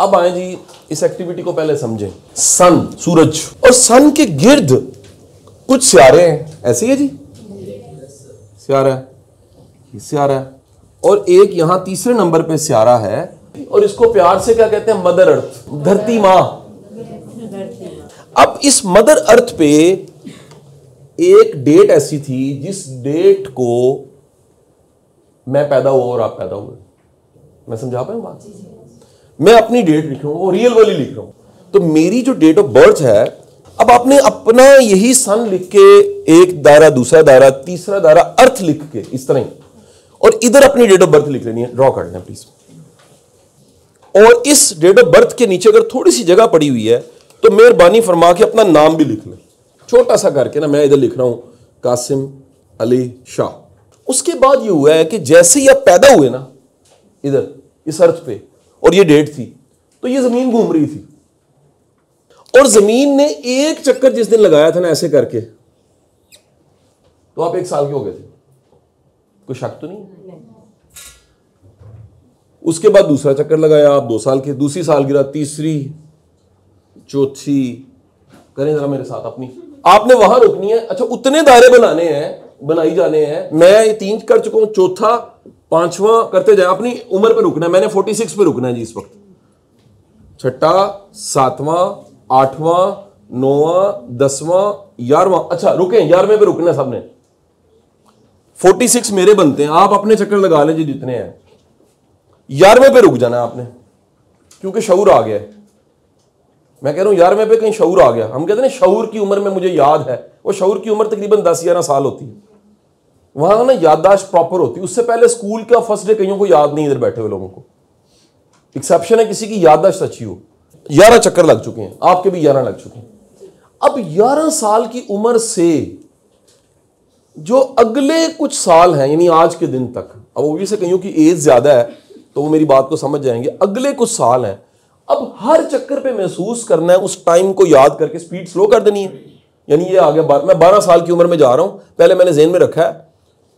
अब आए जी इस एक्टिविटी को पहले समझें। सन, सूरज, और सन के गिर्द कुछ सियारे हैं, ऐसे ही है जी, सियारा है, सियारा है, और एक यहां तीसरे नंबर पे सियारा है, और इसको प्यार से क्या कहते हैं? मदर अर्थ, धरती मां। अब इस मदर अर्थ पे एक डेट ऐसी थी जिस डेट को मैं पैदा हुआ और आप पैदा हुए। मैं समझा पाऊं बात? मैं अपनी डेट लिख रहा हूं, वो रियल वाली लिख रहा हूं, तो मेरी जो डेट ऑफ बर्थ है, अब आपने अपना यही सन लिख के एक दायरा, दूसरा दायरा, तीसरा दायरा अर्थ लिख के इस तरह, और इधर अपनी डेट ऑफ बर्थ लिख लेनी है। ड्रॉ कर लें प्लीज। और इस डेट ऑफ बर्थ के नीचे अगर थोड़ी सी जगह पड़ी हुई है तो मेहरबानी फरमा के अपना नाम भी लिख लें, छोटा सा करके ना। मैं इधर लिख रहा हूं कासिम अली शाह। उसके बाद ये हुआ है कि जैसे ही आप पैदा हुए ना इधर इस अर्थ पे, और ये डेट थी, तो ये जमीन घूम रही थी, और जमीन ने एक चक्कर जिस दिन लगाया था ना ऐसे करके, तो आप 1 साल के हो गए थे। कोई शक तो नहीं? उसके बाद दूसरा चक्कर लगाया, आप 2 साल के, दूसरी सालगिरह, तीसरी, चौथी, करें जरा मेरे साथ अपनी, आपने वहां रुकनी है। अच्छा, उतने दायरे बनाने हैं, बनाई जाने हैं। मैं ये 3 कर चुका हूं, चौथा, 5वां करते जाए। अपनी उम्र पे रुकना है, मैंने 46 पे रुकना है जी इस वक्त। 6ठा, 7वां, 8वां, 9वां, 10वां, 11वां। अच्छा रुके, 11वें पे रुकना है सबने। 46 मेरे बनते हैं, आप अपने चक्कर लगा लें जी जितने हैं। 11वें पे रुक जाना है आपने, क्योंकि शऊर आ गया है। मैं कह रहा हूं 11वें पे कहीं शऊर आ गया। हम कहते हैं शऊर की उम्र में मुझे याद है, वो शऊर की उम्र तकरीबन 10-11 साल होती है। वहां ना याददाश्त प्रॉपर होती है। उससे पहले स्कूल का फर्स्ट डे कईयों को याद नहीं, इधर बैठे हुए लोगों को। एक्सेप्शन है किसी की याददाश्त अच्छी हो। 11 चक्कर लग चुके हैं, आपके भी 11 लग चुके हैं। अब 11 साल की उम्र से जो अगले कुछ साल हैं, यानी आज के दिन तक, अब वो भी से कईयों की एज ज्यादा है तो वो मेरी बात को समझ जाएंगे, अगले कुछ साल हैं। अब हर चक्कर पे महसूस करना है, उस टाइम को याद करके स्पीड स्लो कर देनी है। यानी ये आ गया, मैं 12 साल की उम्र में जा रहा हूं। पहले मैंने ज़हन में रखा है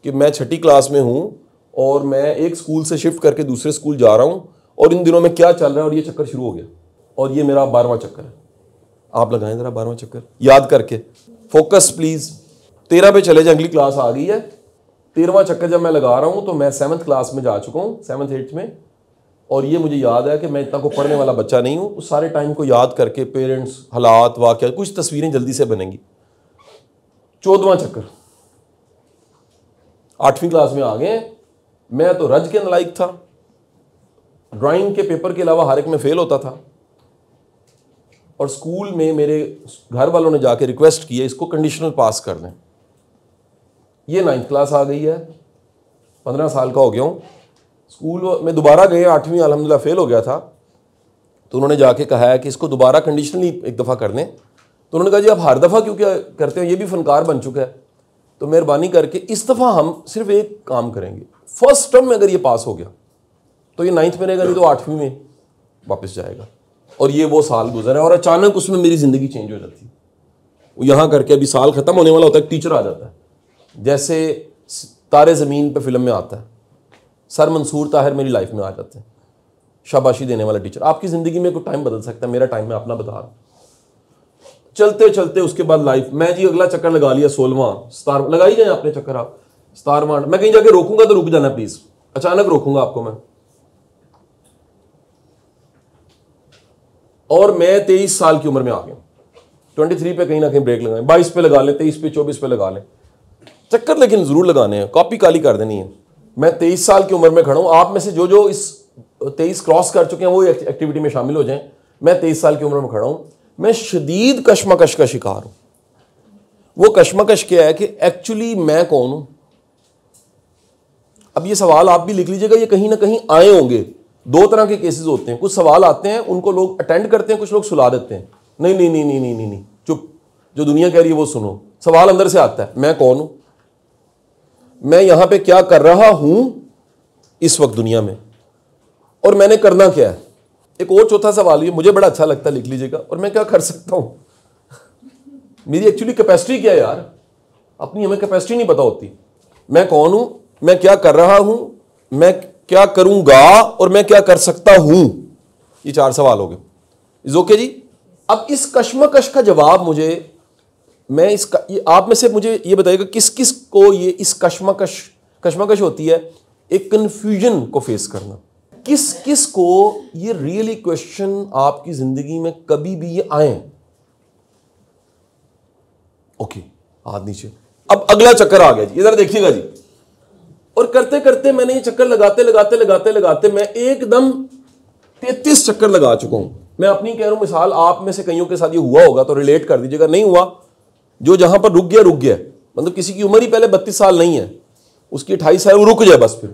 कि मैं 6ठी क्लास में हूं और मैं एक स्कूल से शिफ्ट करके दूसरे स्कूल जा रहा हूं, और इन दिनों में क्या चल रहा है, और ये चक्कर शुरू हो गया, और ये मेरा 12वां चक्कर है। आप लगाएं जरा 12वां चक्कर याद करके। Focus please. 13 पे चले जाए, अगली क्लास आ गई है। 13वां चक्कर जब मैं लगा रहा हूं तो मैं 7th क्लास में जा चुका हूं, 7th 8th में, और ये मुझे याद है कि मैं इतना को पढ़ने वाला बच्चा नहीं हूं। उस सारे टाइम को याद करके पेरेंट्स, हालात, वाक़या, कुछ तस्वीरें जल्दी से बनेंगी। 14वां चक्कर, 8वीं क्लास में आ गए। मैं तो रज के नालायक था, ड्राइंग के पेपर के अलावा हर एक में फेल होता था, और स्कूल में मेरे घर वालों ने जाके रिक्वेस्ट की है इसको कंडीशनल पास कर दें। ये 9th क्लास आ गई है, 15 साल का हो गया हूँ। स्कूल में दोबारा गए, 8वीं अल्हम्दुलिल्लाह फेल हो गया था, तो उन्होंने जाके कहा है कि इसको दोबारा कंडीशनली एक दफ़ा कर दें। तो उन्होंने कहा जी आप हर दफ़ा क्यों क्या करते हो, ये भी फनकार बन चुका है, तो मेहरबानी करके इस दफ़ा हम सिर्फ एक काम करेंगे। फर्स्ट टर्म में अगर ये पास हो गया तो ये 9th में रहेगा, नहीं तो 8वीं में वापस जाएगा। और ये वो साल गुजरा है, और अचानक उसमें मेरी ज़िंदगी चेंज हो जाती है। वो यहाँ करके अभी साल ख़त्म होने वाला होता है, टीचर आ जाता है, जैसे तारे ज़मीन पे फिल्म में आता है, सर मंसूर ताहिर मेरी लाइफ में आ जाते हैं, शाबाशी देने वाला टीचर। आपकी ज़िंदगी में कोई टाइम बदल सकता है, मेरा टाइम मैं अपना बता रहा हूँ। चलते चलते उसके बाद लाइफ, मैं जी अगला चक्कर लगा लिया 16वां, 17वां लगाई जाए आपने चक्कर। आप 17वां, मैं कहीं जाके रोकूंगा तो रुक जाना प्लीज़, अचानक रोकूंगा आपको मैं। और मैं 23 साल की उम्र में आ गया। 23 पे कहीं ना कहीं ब्रेक लगाएं, 22 पे लगा लें, 23 पे, 24 पे लगा लें चक्कर, लेकिन जरूर लगाने हैं, कॉपी काली कर देनी है। मैं 23 साल की उम्र में खड़ा हूं। आप में से जो इस 23 क्रॉस कर चुके हैं वो एक्टिविटी में शामिल हो जाएं। मैं 23 साल की उम्र में खड़ा हूं। मैं शदीद कशमकश का शिकार हूं। वो कशमकश क्या है कि एक्चुअली मैं कौन हूं। अब ये सवाल आप भी लिख लीजिएगा, ये कहीं ना कहीं आए होंगे। 2 तरह के केसेस होते हैं, कुछ सवाल आते हैं उनको लोग अटेंड करते हैं, कुछ लोग सुला देते हैं। नहीं नहीं नहीं नहीं नहीं नहीं, नहीं। चुप, जो दुनिया कह रही है वो सुनो। सवाल अंदर से आता है, मैं कौन हूं, मैं यहां पे क्या कर रहा हूं इस वक्त दुनिया में, और मैंने करना क्या है। एक और चौथा सवाल ये मुझे बड़ा अच्छा लगता है, लिख लीजिएगा, और मैं क्या कर सकता हूं। मेरी एक्चुअली कैपेसिटी क्या है यार, अपनी हमें कैपेसिटी नहीं पता होती। मैं कौन हूं, मैं क्या कर रहा हूं, मैं क्या करूंगा, और मैं क्या कर सकता हूं। ये 4 सवाल हो गए। इज ओके जी। अब इस कश्मकश का जवाब मुझे, मैं इसका आप में से मुझे ये बताइएगा किस किस को ये इस कश्मकश होती है एक कंफ्यूजन को फेस करना, किस किस को ये रियली क्वेश्चन आपकी जिंदगी में कभी भी ये आए। ओके, हाथ नीचे। अब अगला चक्कर आ गया जी, इधर देखिएगा जी। और करते करते मैंने ये चक्कर लगाते मैं एकदम 33 चक्कर लगा चुका हूं। मैं अपनी कह रहा हूं मिसाल, आप में से कईयों के साथ ये हुआ होगा तो रिलेट कर दीजिएगा, नहीं हुआ जो जहां पर रुक गया। मतलब किसी की उम्र ही पहले 32 साल नहीं है, उसकी 28 साल, वो रुक जाए बस, फिर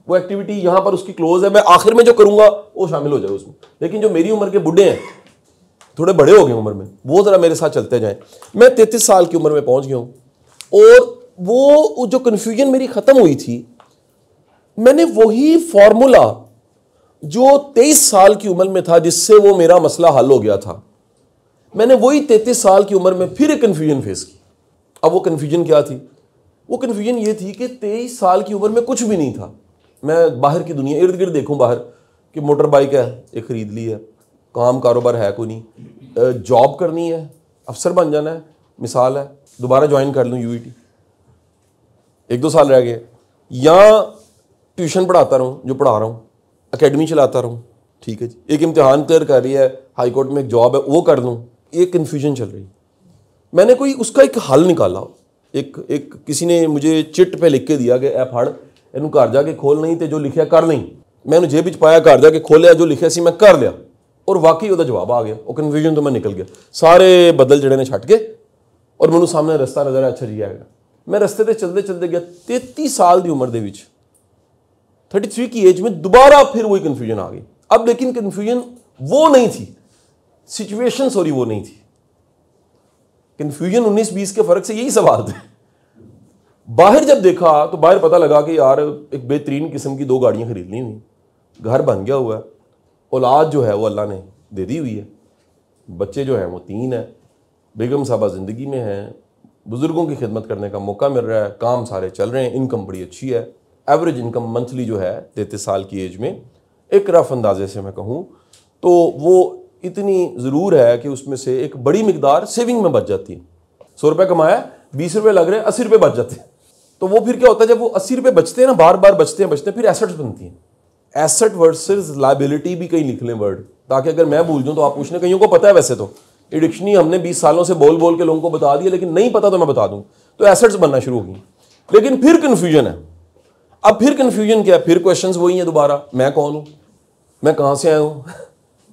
वो एक्टिविटी यहां पर उसकी क्लोज है, मैं आखिर में जो करूंगा वो शामिल हो जाए उसमें। लेकिन जो मेरी उम्र के बुढ़े हैं, थोड़े बड़े हो गए उम्र में, वो जरा मेरे साथ चलते जाएं। मैं 33 साल की उम्र में पहुंच गया हूं और वो जो कन्फ्यूजन मेरी खत्म हुई थी, मैंने वही फॉर्मूला जो 23 साल की उम्र में था जिससे वो मेरा मसला हल हो गया था, मैंने वही 33 साल की उम्र में फिर एक कन्फ्यूजन फेस की। अब वो कन्फ्यूजन क्या थी? वो कन्फ्यूजन ये थी कि 23 साल की उम्र में कुछ भी नहीं था। मैं बाहर की दुनिया इर्द गिर्द देखूं, बाहर कि मोटर बाइक है, एक खरीद ली है, काम कारोबार है कोई नहीं, जॉब करनी है, अफसर बन जाना है, मिसाल है, दोबारा ज्वाइन कर लूँ यूईटी, 1-2 साल रह गए, या ट्यूशन पढ़ाता रहूँ जो पढ़ा रहा हूँ, एकेडमी चलाता रहूँ, ठीक है जी, एक इम्तिहान क्लियर कर रही है, हाई कोर्ट में एक जॉब है वो कर लूँ, ये कन्फ्यूजन चल रही। मैंने कोई उसका एक हल निकाला, एक किसी ने मुझे चिट पे लिख के दिया कि ऐ फड़ इनू घर जाके खोल नहीं तो जो लिखा कर नहीं। मैंने जेब च पाया, घर जाके खोलिया, जो लिखा सी मैं कर लिया और वाकई वह जवाब आ गया। वो कन्फ्यूजन तो मैं निकल गया, सारे बदल जड़े ने छट के और मैनू सामने रस्ता नजर आया, अच्छा जी आएगा। मैं रस्ते से चलते गया, 33 साल की उम्र के 33 की एज में दोबारा फिर वही कन्फ्यूजन आ गई। अब लेकिन कन्फ्यूजन वो नहीं थी, सिचुएशन सॉरी वो नहीं थी, कन्फ्यूजन 19-20 के फर्क से यही सवाल थे। बाहर जब देखा तो बाहर पता लगा कि यार एक बेहतरीन किस्म की 2 गाड़ियां खरीद ली हुई, घर बन गया हुआ है, औलाद जो है वो अल्लाह ने दे दी हुई है, बच्चे जो हैं वो 3 है, बेगम साहबा ज़िंदगी में हैं, बुज़ुर्गों की खिदमत करने का मौका मिल रहा है, काम सारे चल रहे हैं, इनकम बड़ी अच्छी है। एवरेज इनकम मंथली जो है 33 साल की एज में, एक रफ अंदाजे से मैं कहूँ तो वो इतनी ज़रूर है कि उसमें से एक बड़ी मिकदार सेविंग में बच जाती है। 100 रुपये कमाया, 20 रुपये लग रहे हैं, 80 रुपये बच जाते हैं। तो वो फिर क्या होता है, जब वो 80 रुपये बचते हैं ना, बार बार बचते हैं, फिर एसेट्स बनती हैं। एसेट वर्सेस लायबिलिटी भी कहीं लिख लें वर्ड, ताकि अगर मैं भूल जाऊँ तो आप पूछने, कईयों को पता है वैसे तो, ये डिक्शनरी हमने 20 सालों से बोल बोल के लोगों को बता दिया, लेकिन नहीं पता तो मैं बता दूं। तो एसेट्स बनना शुरू होगी, लेकिन फिर कन्फ्यूजन है। अब फिर कन्फ्यूजन क्या है? फिर क्वेश्चंस वही है दोबारा, मैं कौन हूं, मैं कहां से आया हूं,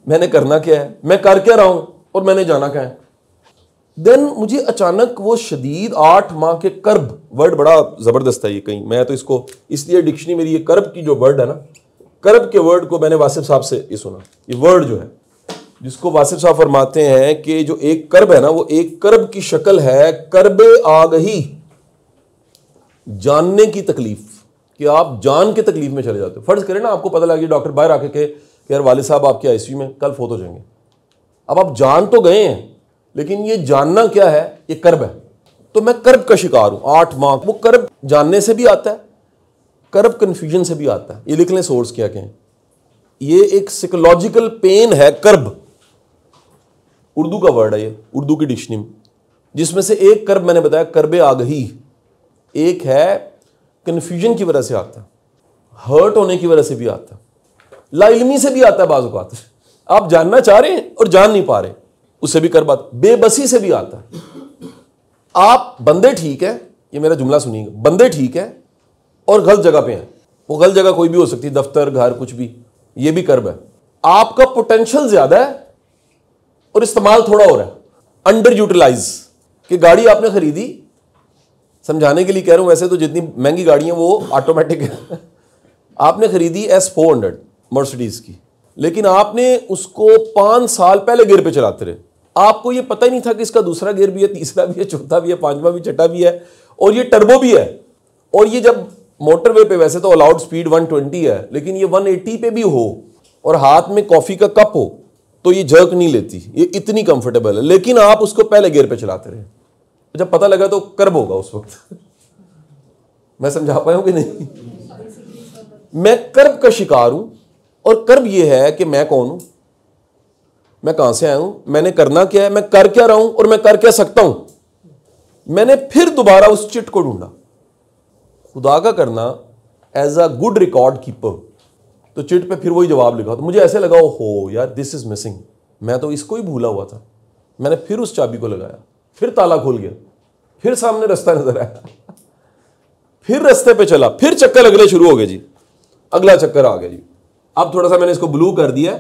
मैंने करना क्या है, मैं कर क्या रहा हूं और मैंने जाना क्या है। देन मुझे अचानक वो शदीद 8 माह के कर्ब, वर्ड बड़ा जबरदस्त है ये, कहीं मैं तो इसको इसलिए डिक्शनरी मेरी, ये कर्ब की जो वर्ड है ना, कर्ब के वर्ड को मैंने वासिफ साहब से ये सुना, ये वर्ड जो है जिसको वासिफ साहब फरमाते हैं कि जो एक कर्ब है ना, वो एक कर्ब की शक्ल है, कर्बे आगही, जानने की तकलीफ, कि आप जान के तकलीफ में चले जाते हो। फर्ज करें ना आपको पता लग गया डॉक्टर बाहर आके के यार वालिद साहब आपके आईसीयू में, कल फोत हो जाएंगे। अब आप जान तो गए हैं, लेकिन ये जानना क्या है, ये कर्ब है। तो मैं कर्ब का शिकार हूं 8 माह। वो कर्ब जानने से भी आता है, कर्ब कन्फ्यूजन से भी आता है। ये लिख लें सोर्स क्या कहें, ये एक साइकोलॉजिकल पेन है कर्ब, उर्दू का वर्ड है ये, उर्दू की डिक्शनरी में, जिसमें से एक कर्ब मैंने बताया कर्बे आगही, एक है कन्फ्यूजन की वजह से आता है, हर्ट होने की वजह से भी आता है, लाइल्मी से भी आता है, बाज़ औक़ात आप जानना चाह रहे हैं और जान नहीं पा रहे, उससे भी कर्ब आता, बेबसी से भी आता है। आप बंदे ठीक है, ये मेरा जुमला सुनिएगा, बंदे ठीक है और गलत जगह पे हैं। वो गलत जगह कोई भी हो सकती है, दफ्तर, घर, कुछ भी, ये भी कर्ब है। आपका पोटेंशियल ज्यादा है और इस्तेमाल थोड़ा हो रहा है, अंडर यूटिलाइज। कि गाड़ी आपने खरीदी, समझाने के लिए कह रहा हूं, वैसे तो जितनी महंगी गाड़ियां वो ऑटोमेटिक है, आपने खरीदी S400 मर्सिडीज की, लेकिन आपने उसको 5 साल पहले गियर पे चलाते रहे, आपको ये पता ही नहीं था कि इसका दूसरा गियर भी है, तीसरा भी है, चौथा भी है, 5वां भी, छठा भी है, और ये टर्बो भी है। और ये जब मोटरवे पे वैसे तो अलाउड स्पीड 120 है, लेकिन ये 180 पे भी हो और हाथ में कॉफी का कप हो तो ये जर्क नहीं लेती, ये इतनी कंफर्टेबल है, लेकिन आप उसको पहले गियर पे चलाते रहे। जब पता लगा तो कर्ब होगा उस वक्त। मैं समझा पाया हूं कि नहीं? मैं कर्ब का शिकार हूं, और कर्ब ये है कि मैं कौन हूं, मैं कहां से आया हूं, मैंने करना क्या है, मैं कर क्या रहा हूं और मैं कर क्या सकता हूं। मैंने फिर दोबारा उस चिट को ढूंढा। खुदा का करना as a good record keeper, तो चिट पे फिर वही जवाब लिखा। तो मुझे ऐसे लगा हो यार दिस इज मिसिंग, मैं तो इसको ही भूला हुआ था। मैंने फिर उस चाबी को लगाया, फिर ताला खोल गया, फिर सामने रास्ता नजर आया, फिर रास्ते पे चला, फिर चक्कर लगने शुरू हो गए जी। अगला चक्कर आ गया जी। अब थोड़ा सा मैंने इसको ब्लू कर दिया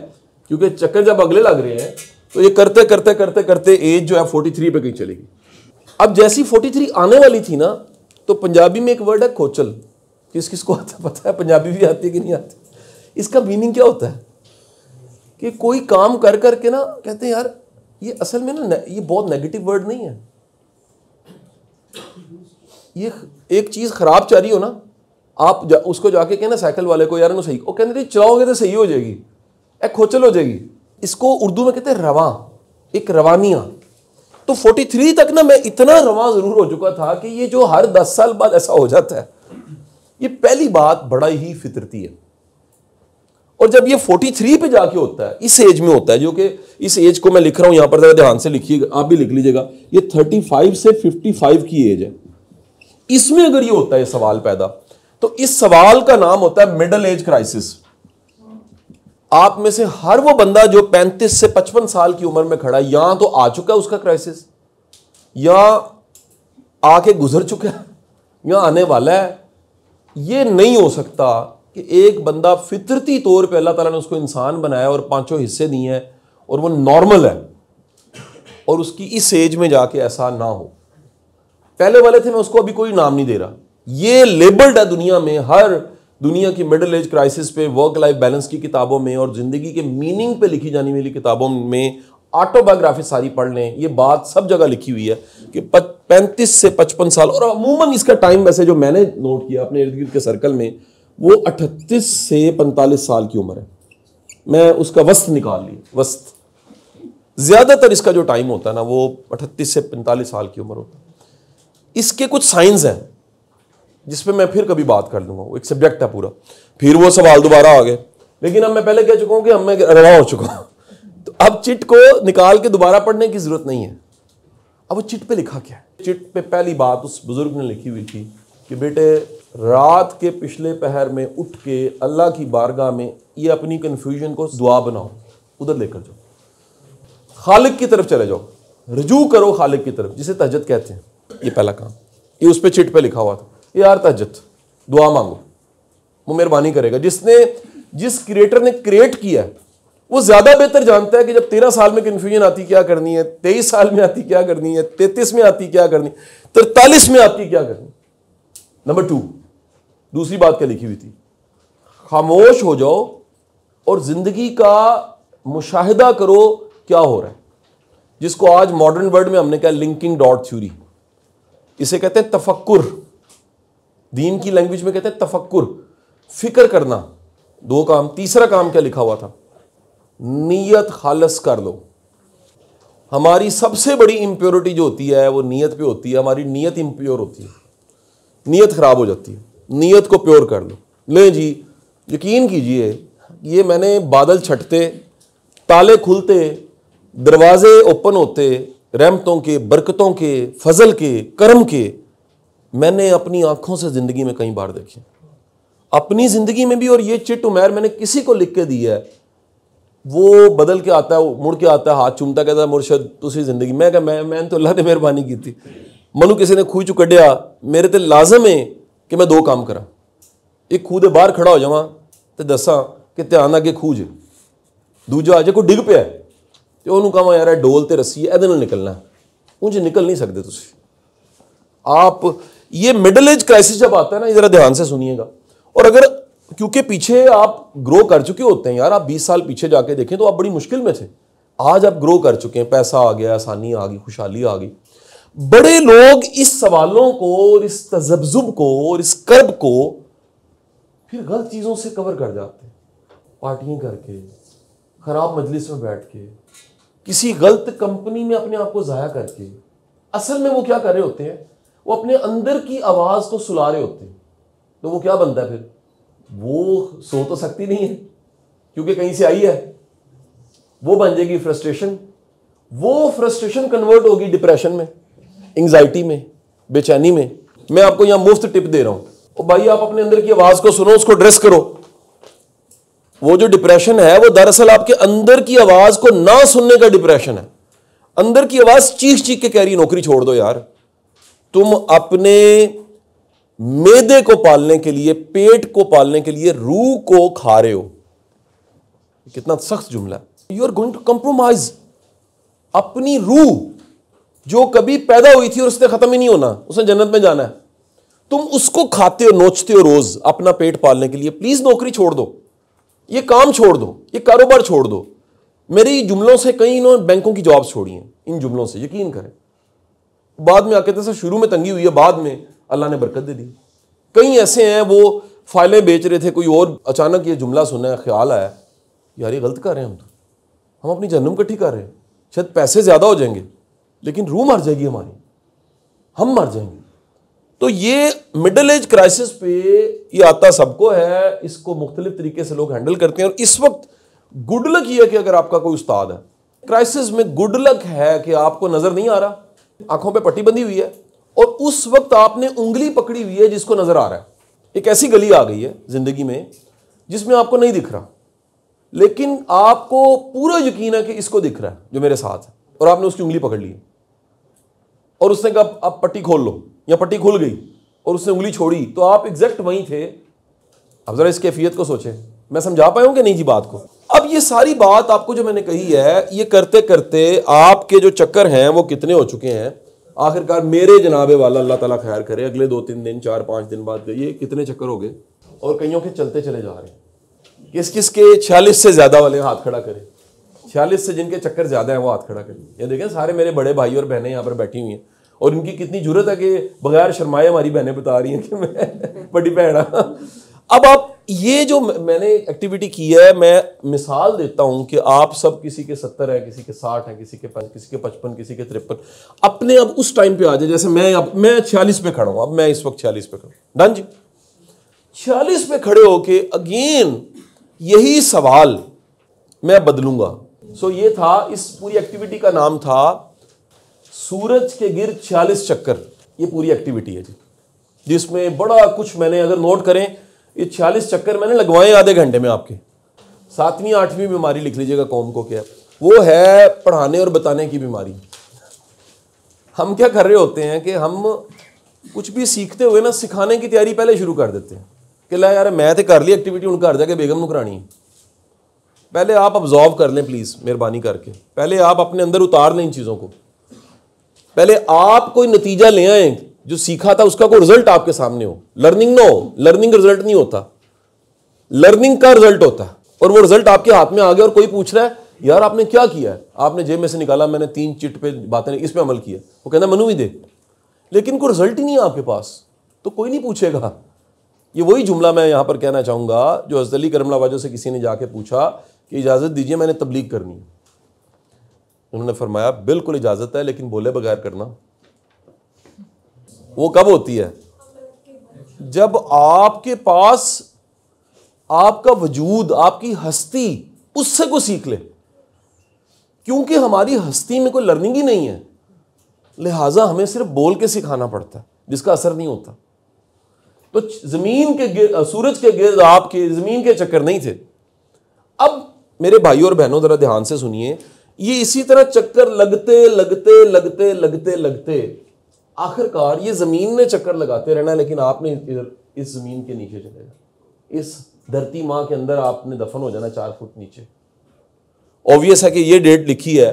क्योंकि चक्कर जब अगले लग रहे हैं तो ये करते करते करते करते एज जो है 43 पे कहीं चलेगी। अब जैसी 43 आने वाली थी ना, तो पंजाबी में एक वर्ड है खोचल। किस किस को आता पता है? पंजाबी भी आती है कि नहीं आती? इसका मीनिंग क्या होता है कि कोई काम कर करके ना कहते हैं यार ये असल में ना ये बहुत नेगेटिव वर्ड नहीं है। ये एक चीज खराब चल रही हो ना, आप उसको जाके कहना साइकिल वाले को यार सही, वो कहते चलाओगे तो सही हो जाएगी, एक खोचल हो जाएगी। इसको उर्दू में कहते हैं रवा, एक रवानिया। तो 43 तक ना मैं इतना रवा जरूर हो चुका था कि ये जो हर 10 साल बाद ऐसा हो जाता है, ये पहली बात बड़ा ही फितरती है। और जब ये 43 पे जाके होता है, इस एज में होता है, जो कि इस एज को मैं लिख रहा हूं यहां पर, जरा ध्यान से लिखिएगा, आप भी लिख लीजिएगा, ये 35 से 55 की एज है। इसमें अगर ये होता है सवाल पैदा, तो इस सवाल का नाम होता है मिडिल एज क्राइसिस। आप में से हर वो बंदा जो 35 से 55 साल की उम्र में खड़ा है, यहां तो आ चुका है उसका क्राइसिस, या आके गुजर चुका है, या आने वाला है। ये नहीं हो सकता कि एक बंदा फितरती तौर पे अल्लाह ताला ने उसको इंसान बनाया और 5 हिस्से दिए हैं और वो नॉर्मल है, और उसकी इस एज में जाके ऐसा ना हो। पहले वाले थे, मैं उसको अभी कोई नाम नहीं दे रहा, ये लेबल्ड है दुनिया में, हर दुनिया की मिडिल एज क्राइसिस पे, वर्क लाइफ बैलेंस की किताबों में और जिंदगी के मीनिंग पे लिखी जाने वाली किताबों में, ऑटोबायोग्राफी सारी पढ़ लें, ये बात सब जगह लिखी हुई है कि 35 से 55 साल, और अमूमन इसका टाइम वैसे जो मैंने नोट किया अपने इर्द गिर्द के सर्कल में, वो 38 से 45 साल की उम्र है। मैं उसका वस्त निकाल ली, वस्त ज्यादातर इसका जो टाइम होता है ना, वो 38 से 45 साल की उम्र होता है। इसके कुछ साइंस हैं जिस पे मैं फिर कभी बात कर लूंगा, वो एक सब्जेक्ट है पूरा। फिर वो सवाल दोबारा आ गए, लेकिन अब मैं पहले कह चुका हूं कि अब मैं रवा हो चुका हूं, तो अब चिट को निकाल के दोबारा पढ़ने की जरूरत नहीं है। अब वो चिट पे लिखा क्या है? चिट पे पहली बात उस बुजुर्ग ने लिखी हुई थी कि बेटे, रात के पिछले पहर में उठ के अल्लाह की बारगाह में ये अपनी कंफ्यूजन को दुआ बनाओ, उधर लेकर जाओ, खालिक की तरफ चले जाओ, रजू करो खालिक की तरफ, जिसे तहज्जुद कहते हैं। ये पहला काम, ये उस पे चिट पे लिखा हुआ था, यार तहज्जुद दुआ मांगो, वो मेहरबानी करेगा। जिस क्रिएटर ने क्रिएट किया है वो ज्यादा बेहतर जानता है कि जब 13 साल में कंफ्यूजन आती क्या करनी है, 23 साल में आती क्या करनी है, 33 में आती क्या करनी, 43 में आती क्या करनी। नंबर 2, दूसरी बात क्या लिखी हुई थी? खामोश हो जाओ और जिंदगी का मुशाहिदा करो क्या हो रहा है, जिसको आज मॉडर्न वर्ड में हमने कहा लिंकिंग डॉट थ्योरी। इसे कहते हैं तफक्कुर, दीन की लैंग्वेज में कहते हैं तफक्कुर, फिक्र करना। 2 काम। तीसरा काम क्या लिखा हुआ था? नीयत खालस कर लो। हमारी सबसे बड़ी इंप्योरिटी जो होती है वो नीयत पे होती है। हमारी नीयत इंप्योर होती है, नीयत खराब हो जाती है, नीयत को प्योर कर लो। ले जी, यकीन कीजिए, ये मैंने बादल छटते, ताले खुलते, दरवाजे ओपन होते, रहमतों के, बरकतों के, फजल के, करम के, मैंने अपनी आंखों से जिंदगी में कई बार देखे, अपनी जिंदगी में भी। और ये चिट उमैर मैंने किसी को लिख के दी है, वो बदल के आता है, मुड़ के आता है, हाथ चूमता, कहता है मुर्शद तुसी जिंदगी। मैं कहा मैं तो अल्लाह ने मेहरबानी की थी, मनु किसी ने खूह चू कढ़िया, मेरे ते लाजम है कि मैं 2 काम करा। एक खूह दे बाहर खड़ा हो जावा तो दसा कि ध्यान अगे खूह जे, दूजा जे कोई डिग पिया तो उन्होंने कहा यार डोल ते रस्सी है, ए निकलना, उंज निकल नहीं सकते तुसी। आप ये मिडिल एज क्राइसिस जब आता है ना, जरा ध्यान से सुनिएगा। और अगर क्योंकि पीछे आप ग्रो कर चुके होते हैं यार, आप 20 साल पीछे जाके देखें तो आप बड़ी मुश्किल में थे, आज आप ग्रो कर चुके हैं, पैसा आ गया, आसानी आ गई, खुशहाली आ गई। बड़े लोग इस सवालों को और इस तजब्जुब को और इस कर्ब को फिर गलत चीजों से कवर कर जाते हैं, पार्टियां करके, खराब मजलिस में बैठ के, किसी गलत कंपनी में अपने आप को जाया करके। असल में वो क्या कर रहे होते हैं? वो अपने अंदर की आवाज को सुला रहे होते हैं। तो वो क्या बनता है फिर? वो सो तो सकती नहीं है क्योंकि कहीं से आई है, वो बन जाएगी फ्रस्ट्रेशन, वो फ्रस्ट्रेशन कन्वर्ट होगी डिप्रेशन में, एंजाइटी में, बेचैनी में। मैं आपको यहां मुफ्त टिप दे रहा हूं, और भाई आप अपने अंदर की आवाज को सुनो, उसको ड्रेस करो। वो जो डिप्रेशन है वो दरअसल आपके अंदर की आवाज को ना सुनने का डिप्रेशन है। अंदर की आवाज चीख चीख के कह रही नौकरी छोड़ दो यार। तुम अपने मैदे को पालने के लिए, पेट को पालने के लिए रूह को खा रहे हो। कितना सख्त जुमला है। You are going to compromise अपनी रूह जो कभी पैदा हुई थी और उसने खत्म ही नहीं होना, उसने जन्नत में जाना है। तुम उसको खाते हो, नोचते हो रोज अपना पेट पालने के लिए। प्लीज नौकरी छोड़ दो, ये काम छोड़ दो, ये कारोबार छोड़ दो। मेरी जुमलों से कई इन्होंने बैंकों की जॉब्स छोड़ी हैं, इन जुमलों से, यकीन करें। बाद में आके तो शुरू में तंगी हुई है, बाद में अल्लाह ने बरकत दे दी। कई ऐसे हैं वो फाइलें बेच रहे थे, कोई और अचानक ये जुमला सुना, ख्याल आया यार ये गलत कर रहे हैं हम अपनी जन्म इकट्ठी कर रहे हैं। शायद पैसे ज्यादा हो जाएंगे लेकिन रूह मर जाएगी हमारी, हम मर जाएंगे। तो ये मिडिल एज क्राइसिस पे ये आता सबको है, इसको मुख्तलिफ तरीके से लोग हैंडल करते हैं। और इस वक्त गुड लक ये है कि अगर आपका कोई उस्ताद है क्राइसिस में, गुड लक है कि आपको नजर नहीं आ रहा, आंखों पे पट्टी बंधी हुई है और उस वक्त आपने उंगली पकड़ी हुई है जिसको नजर आ रहा है। एक ऐसी गली आ गई है जिंदगी में जिसमें आपको नहीं दिख रहा, लेकिन आपको पूरा यकीन है कि इसको दिख रहा है जो मेरे साथ है, और आपने उसकी उंगली पकड़ ली और उसने कहा अब पट्टी खोल लो, या पट्टी खुल गई और उसने उंगली छोड़ी, तो आप एग्जैक्ट वहीं थे। अब जरा इस कैफियत को सोचें, मैं समझा पाया हूं कि नहीं जी बात को। अब ये सारी बात आपको जो मैंने कही है, ये करते करते आपके जो चक्कर हैं वो कितने हो चुके हैं। आखिरकार मेरे जनाबे वाला अल्लाह ताला खैर करे, अगले 2-3 दिन 4-5 दिन बाद ये कितने चक्कर हो गए, और कईयों के चलते चले जा रहे हैं। किस किस के 46 से ज्यादा वाले हाथ खड़ा करें, 46 से जिनके चक्कर ज्यादा है वो हाथ खड़ा करें। ये देखें सारे मेरे बड़े भाई और बहनें यहाँ पर बैठी हुई हैं, और इनकी कितनी जरूरत है कि बगैर शर्माए हमारी बहनें बता रही हैं कि मैं बड़ी बहन। अब आप ये जो मैंने एक्टिविटी की है, मैं मिसाल देता हूं कि आप सब किसी के 70 है, किसी के 60 है, किसी के 55, किसी के 53, अपने अब उस टाइम पे आ जाए जैसे मैं 46 पे खड़ा हूं। अब मैं इस वक्त 46 पे खड़ा हूं, डन जी। 46 पे खड़े होके अगेन यही सवाल मैं बदलूंगा। सो ये था, इस पूरी एक्टिविटी का नाम था सूरज के गिर्द 46 चक्कर। ये पूरी एक्टिविटी है जी, जिसमें बड़ा कुछ मैंने, अगर नोट करें, ये 46 चक्कर मैंने लगवाए आधे घंटे में। आपके 7वीं 8वीं बीमारी लिख लीजिएगा कौम को, क्या वो है, पढ़ाने और बताने की बीमारी। हम क्या कर रहे होते हैं कि हम कुछ भी सीखते हुए ना, सिखाने की तैयारी पहले शुरू कर देते हैं कि ला यार मैं तो कर ली एक्टिविटी, उन घर जाके बेगम नुकरानी। पहले आप ऑब्जॉर्व कर लें प्लीज, मेहरबानी करके। पहले आप अपने अंदर उतार लें इन चीजों को। पहले आप कोई नतीजा ले आए, जो सीखा था उसका कोई रिजल्ट आपके सामने हो। लर्निंग ना हो, लर्निंग रिजल्ट नहीं होता, लर्निंग का रिजल्ट होता है। और वो रिजल्ट आपके हाथ में आ गया और कोई पूछ रहा है यार आपने क्या किया है, आपने जेब में से निकाला, मैंने 3 चिट पे बातें इस पे अमल किया, वो कहना मनु भी दे, लेकिन कोई रिजल्ट ही नहीं है आपके पास, तो कोई नहीं पूछेगा। ये वही जुमला मैं यहां पर कहना चाहूंगा जो हज़रत अली करम वाजह से किसी ने जाके पूछा कि इजाजत दीजिए मैंने तबलीग करनी है। उन्होंने फरमाया बिल्कुल इजाजत है, लेकिन बोले बगैर करना। वो कब होती है? जब आपके पास आपका वजूद, आपकी हस्ती, उससे को सीख ले। क्योंकि हमारी हस्ती में कोई लर्निंग ही नहीं है, लिहाजा हमें सिर्फ बोल के सिखाना पड़ता है जिसका असर नहीं होता। तो जमीन के गिर्द, सूरज के गिर्द आपके जमीन के चक्कर नहीं थे। अब मेरे भाइयों और बहनों जरा ध्यान से सुनिए, ये इसी तरह चक्कर लगते लगते लगते लगते लगते आखिरकार ये जमीन ने चक्कर लगाते रहना, लेकिन आपने इस जमीन के नीचे चले जाना, इस धरती माँ के अंदर आपने दफन हो जाना 4 फुट नीचे। ऑब्वियस है कि ये डेट लिखी है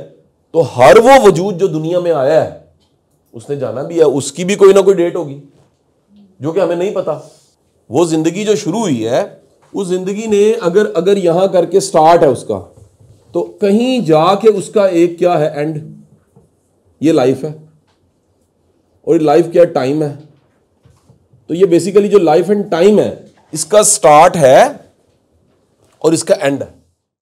तो हर वो वजूद जो दुनिया में आया है उसने जाना भी है, उसकी भी कोई ना कोई डेट होगी जो कि हमें नहीं पता। वो जिंदगी जो शुरू हुई है, उस जिंदगी ने अगर यहां करके स्टार्ट है उसका, तो कहीं जाके उसका एक क्या है एंड। ये लाइफ है, और लाइफ क्या टाइम है। तो ये बेसिकली जो लाइफ एंड टाइम है, इसका स्टार्ट है और इसका एंड है।